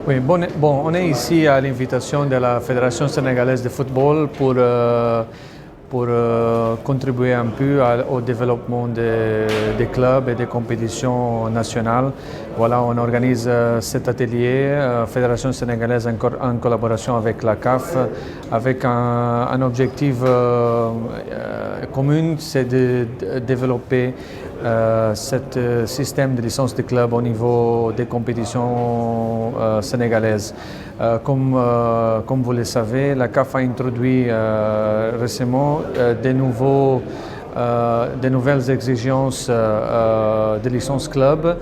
Oui, on est ici à l'invitation de la Fédération sénégalaise de football pour contribuer un peu au développement des clubs et des compétitions nationales. Voilà, on organise cet atelier, Fédération sénégalaise en collaboration avec la CAF, avec un objectif commun, c'est de développer ce système de licence de club au niveau des compétitions sénégalaises. Comme vous le savez, la CAF a introduit récemment de nouvelles exigences de licence club,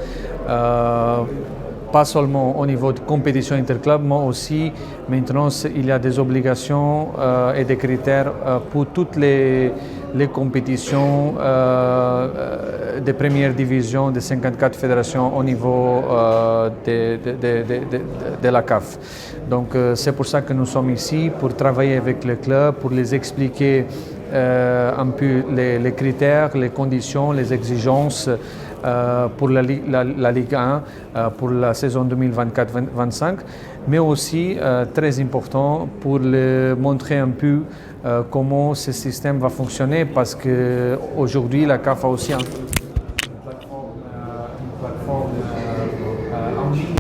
pas seulement au niveau de compétition interclub, mais aussi maintenant il y a des obligations et des critères pour toutes les compétitions de première division des 54 fédérations au niveau de la CAF. Donc c'est pour ça que nous sommes ici, pour travailler avec les clubs, pour les expliquer un peu les critères, les conditions, les exigences pour la Ligue 1 pour la saison 2024-25, mais aussi très important pour montrer un peu comment ce système va fonctionner, parce qu'aujourd'hui la CAF a aussi une plateforme en ligne.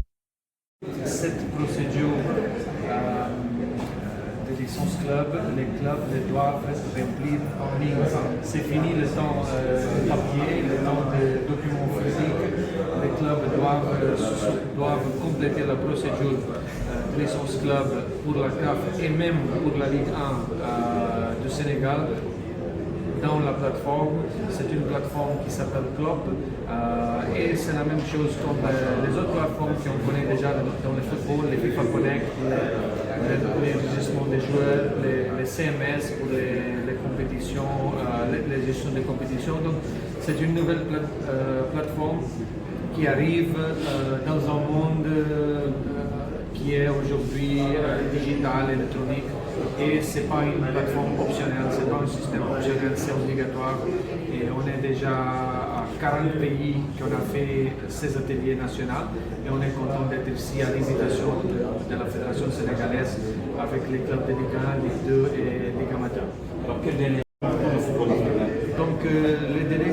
Cette procédure de licence club, les clubs doivent remplir en ligne. C'est fini le temps papier, le temps de documents physiques. Les clubs doivent compléter la procédure de licence club pour la CAF et même pour la Ligue 1 du Sénégal dans la plateforme. C'est une plateforme qui s'appelle Club et c'est la même chose comme les autres plateformes qu'on connaît déjà dans le football, les FIFA Connect, les registres des joueurs, les CMS pour les compétitions, les gestions des compétitions. Donc c'est une nouvelle plateforme qui arrive dans un monde qui est aujourd'hui digital, électronique, et ce n'est pas une plateforme optionnelle, ce n'est pas un système optionnel, c'est obligatoire. Et on est déjà à 40 pays qui ont fait ces ateliers nationaux, et on est content d'être ici à l'invitation de la Fédération sénégalaise avec les clubs de Ligue 1, Ligue 2 et Ligue amateur. Alors quel délai pour le football féminin? Donc les délais,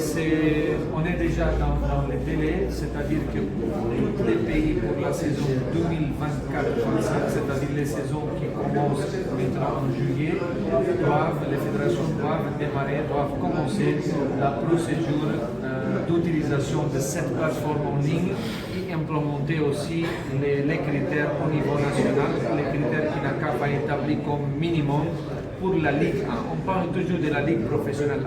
on est déjà dans les délais, c'est-à-dire que tous les pays pour la saison 2024-25, c'est-à-dire les saisons qui commencent maintenant en juillet, les fédérations doivent commencer la procédure d'utilisation de cette plateforme en ligne et implémenter aussi les critères au niveau national, les critères que la CAF a établis comme minimum pour la Ligue 1. On parle toujours de la Ligue professionnelle 1.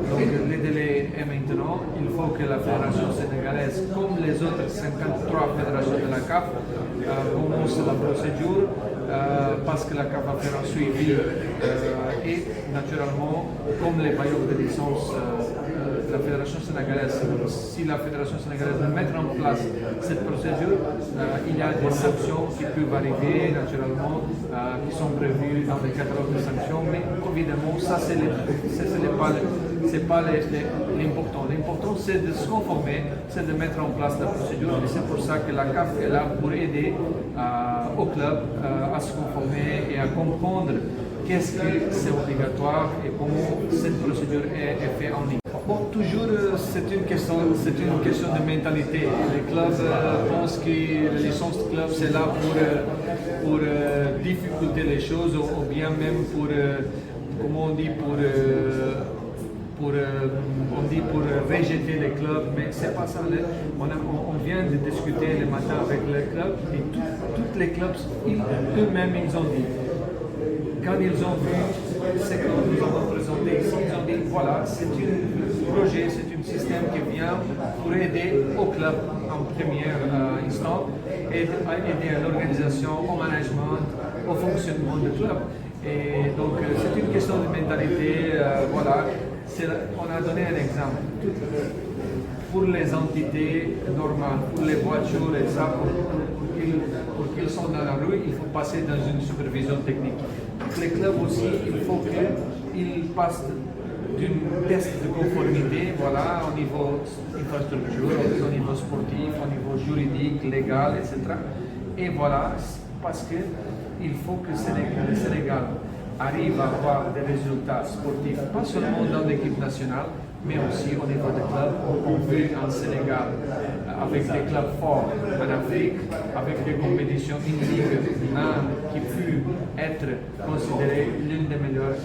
Donc le délai est maintenant. Il faut que la Fédération sénégalaise, comme les autres 53 fédérations de la CAF, commence la procédure parce que la CAF va faire un suivi et naturellement, comme les bailleurs de licence de la Fédération sénégalaise, si la Fédération sénégalaise veut mettre en place cette procédure, il y a des sanctions qui peuvent arriver naturellement, qui sont prévues dans le catalogue de sanctions, mais évidemment, ça c'est pas l'important. L'important c'est de se conformer, c'est de mettre en place la procédure, et c'est pour ça que la CAF est là pour aider au club à se conformer et à comprendre qu'est-ce que c'est obligatoire et comment cette procédure est faite en ligne. Bon, toujours, c'est une question de mentalité. Les clubs pensent que la licence de club, c'est là pour difficulter les choses, ou bien même pour, comment on dit, pour rejeter les clubs, mais c'est pas ça. On vient de discuter le matin avec les clubs, et tous les clubs, eux-mêmes, ils ont dit, quand ils ont vu ce que nous avons présenté ici, ils ont dit voilà, c'est un projet, c'est un système qui vient pour aider au club en première instant, et aider à l'organisation, au management, au fonctionnement du club. Et donc c'est une question de mentalité. Voilà, on a donné un exemple. Pour les entités normales, pour les voitures et ça, pour qu'ils soient dans la rue, il faut passer dans une supervision technique. Les clubs aussi, il faut qu'ils passent d'un test de conformité, voilà, au niveau infrastructure, au niveau sportif, au niveau juridique, légal, etc. Et voilà, parce qu'il faut que le Sénégal arrive à avoir des résultats sportifs, pas seulement dans l'équipe nationale, mais aussi au niveau des clubs. On veut un Sénégal avec des clubs forts en Afrique, avec des compétitions, une ligue qui peut être considérée l'une des meilleures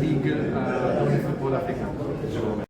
ligues dans le football africain.